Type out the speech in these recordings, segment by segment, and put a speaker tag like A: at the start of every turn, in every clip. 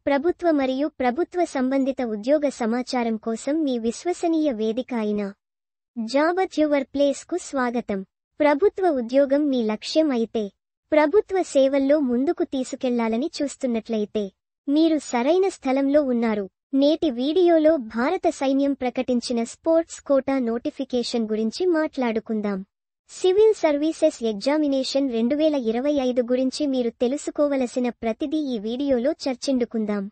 A: ప్రభుత్వ మరియు ప్రభుత్వ సంబంధిత ఉద్యోగ సమాచారం కోసం మీ విశ్వసనీయ వేదిక అయిన జాబ్ అట్ యువర్ ప్లేస్ కు స్వాగతం. ప్రభుత్వ ఉద్యోగం మీ లక్ష్యం అయితే, ప్రభుత్వ సేవల్లో ముందుకు తీసుకెళ్లాలని చూస్తున్నట్లయితే మీరు సరైన స్థలంలో ఉన్నారు. నేటి వీడియోలో భారత సైన్యం ప్రకటించిన స్పోర్ట్స్ కోటా నోటిఫికేషన్ గురించి మాట్లాడుకుందాం. సివిల్ సర్వీసెస్ ఎగ్జామినేషన్ 2025 గురించి మీరు తెలుసుకోవలసిన ప్రతిదీ ఈ వీడియోలో చర్చించుకుందాం.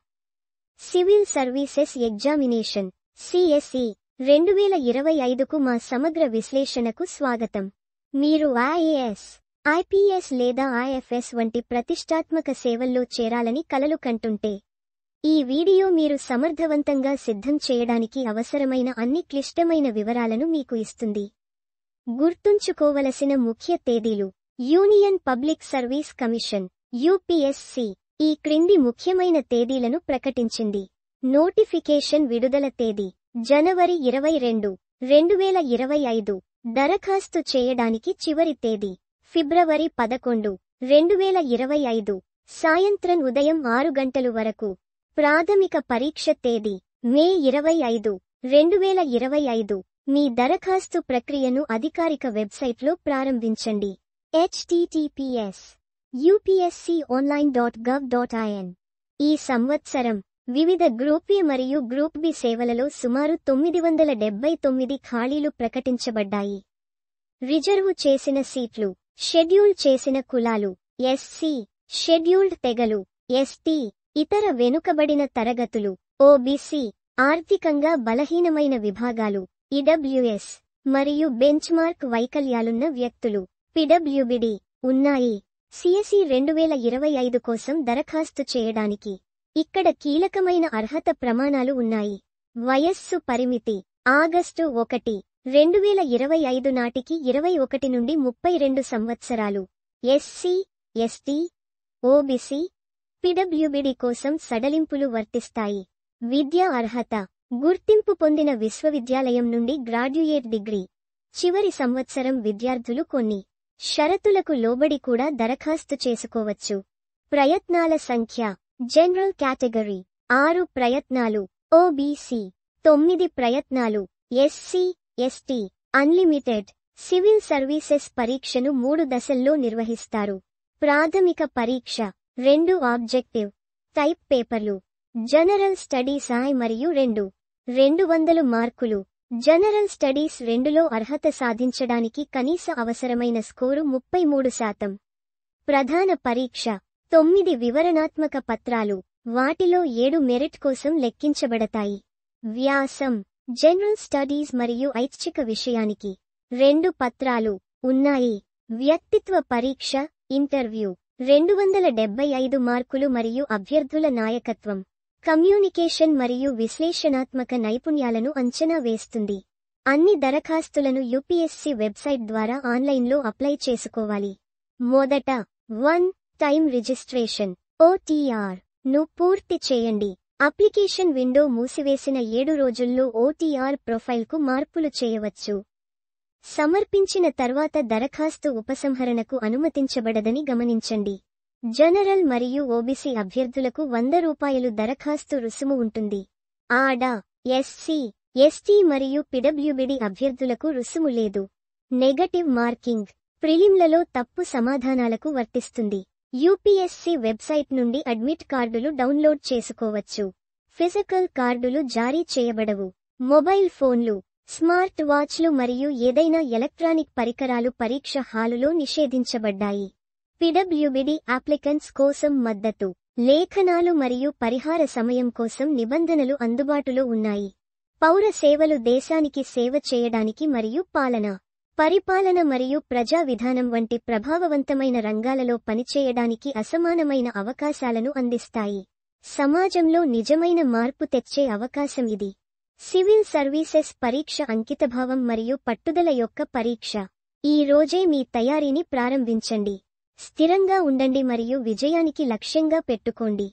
A: సివిల్ సర్వీసెస్ ఎగ్జామినేషన్ CSE 2025కు మా సమగ్ర విశ్లేషణకు స్వాగతం. మీరు IAS, IPS లేదా IFS వంటి ప్రతిష్టాత్మక సేవల్లో చేరాలని కలలు కంటుంటే, ఈ వీడియో మీరు సమర్థవంతంగా సిద్ధం చేయడానికి అవసరమైన అన్ని క్లిష్టమైన వివరాలను మీకు ఇస్తుంది. గుర్తుంచుకోవలసిన ముఖ్య తేదీలు: union public service commission UPSC ఈ క్రింది ముఖ్యమైన తేదీలను ప్రకటించింది. నోటిఫికేషన్ విడుదల తేదీ జనవరి 22, 2025. దరఖాస్తు చేయడానికి చివరి తేదీ ఫిబ్రవరి 11, 2025 సాయంత్రం ఉదయం 6 గంటలు వరకు. ప్రాథమిక పరీక్ష తేదీ మే 25, 2025. మీ దరఖాస్తు ప్రక్రియను అధికారిక వెబ్సైట్లో ప్రారంభించండి. https://upsconline.gov.in. ఈ సంవత్సరం వివిధ గ్రూప్ A మరియు గ్రూప్ B సేవలలో సుమారు 979 ఖాళీలు ప్రకటించబడ్డాయి. రిజర్వు చేసిన సీట్లు: షెడ్యూల్ చేసిన కులాలు SC, షెడ్యూల్డ్ తెగలు ST, ఇతర వెనుకబడిన తరగతులు OBC, ఆర్థికంగా బలహీనమైన విభాగాలు EWS మరియు బెంచ్మార్క్ వైకల్యాలున్న వ్యక్తులు PWBD ఉన్నాయి. CSE 2025 కోసం దరఖాస్తు చేయడానికి ఇక్కడ కీలకమైన అర్హత ప్రమాణాలు ఉన్నాయి. వయస్సు పరిమితి ఆగస్టు 1, 2025 నాటికి 21 నుండి 32 సంవత్సరాలు. SC, ST, OBC, PWBD కోసం సడలింపులు వర్తిస్తాయి. విద్యా అర్హత: గుర్తింపు పొందిన విశ్వవిద్యాలయం నుండి గ్రాడ్యుయేట్ డిగ్రీ. చివరి సంవత్సరం విద్యార్థులు కొన్ని షరతులకు లోబడి కూడా దరఖాస్తు చేసుకోవచ్చు. ప్రయత్నాల సంఖ్య: జనరల్ కేటగిరీ 6 ప్రయత్నాలు, OBC 9 ప్రయత్నాలు, SC, ST unlimited. Civil services పరీక్షను 3 దశల్లో నిర్వహిస్తారు. ప్రాథమిక పరీక్ష 2 ఆబ్జెక్టివ్ టైప్ పేపర్లు. జనరల్ స్టడీస్ I మరియు 200 మార్కులు. జనరల్ స్టడీస్ 2లో అర్హత సాధించడానికి కనీస అవసరమైన స్కోరు 33%. ప్రధాన పరీక్ష 9 వివరణాత్మక పత్రాలు, వాటిలో 7 మెరిట్ కోసం లెక్కించబడతాయి. వ్యాసం: జనరల్ స్టడీస్ మరియు ఐచ్ఛిక విషయానికి 2 పత్రాలు ఉన్నాయి. వ్యక్తిత్వ పరీక్ష ఇంటర్వ్యూ 275 మార్కులు మరియు అభ్యర్థుల నాయకత్వం, కమ్యూనికేషన్ మరియు విశ్లేషణాత్మక నైపుణ్యాలను అంచనా వేస్తుంది. అన్ని దరఖాస్తులను UPSC వెబ్సైట్ ద్వారా ఆన్లైన్లో అప్లై చేసుకోవాలి. మొదట 1 టైమ్ రిజిస్ట్రేషన్ OTR ను పూర్తి చేయండి. అప్లికేషన్ విండో మూసివేసిన 7 రోజుల్లో OTR ప్రొఫైల్కు మార్పులు చేయవచ్చు. సమర్పించిన తర్వాత దరఖాస్తు ఉపసంహరణకు అనుమతించబడదని గమనించండి. జనరల్ మరియు OBC అభ్యర్థులకు ₹100 దరఖాస్తు రుసుము ఉంటుంది. ADA, SC, ST మరియు PWBD అభ్యర్థులకు రుసుము లేదు. నెగటివ్ మార్కింగ్ ప్రిలిమ్లలో తప్పు సమాధానాలకు వర్తిస్తుంది. UPSC వెబ్సైట్ నుండి అడ్మిట్ కార్డులు డౌన్లోడ్ చేసుకోవచ్చు. ఫిజికల్ కార్డులు జారీ చేయబడవు. మొబైల్ ఫోన్లు, స్మార్ట్ వాచ్లు మరియు ఏదైనా ఎలక్ట్రానిక్ పరికరాలు పరీక్ష హాలులో నిషేధించబడ్డాయి. PWBD అప్లికెంట్స్ కోసం మద్దతు లేఖనాలు మరియు పరిహార సమయం కోసం నిబంధనలు అందుబాటులో ఉన్నాయి. పౌర సేవలు దేశానికి సేవ చేయడానికి మరియు పరిపాలన మరియు ప్రజా విధానం వంటి ప్రభావవంతమైన రంగాలలో పనిచేయడానికి అసమానమైన అవకాశాలను అందిస్తాయి. సమాజంలో నిజమైన మార్పు తెచ్చే అవకాశం ఇది. సివిల్ సర్వీసెస్ పరీక్ష అంకితభావం మరియు పట్టుదల యొక్క పరీక్ష. ఈ రోజే మీ తయారీని ప్రారంభించండి. స్థిరంగా ఉండండి మరియు విజయానికి లక్ష్యంగా పెట్టుకోండి.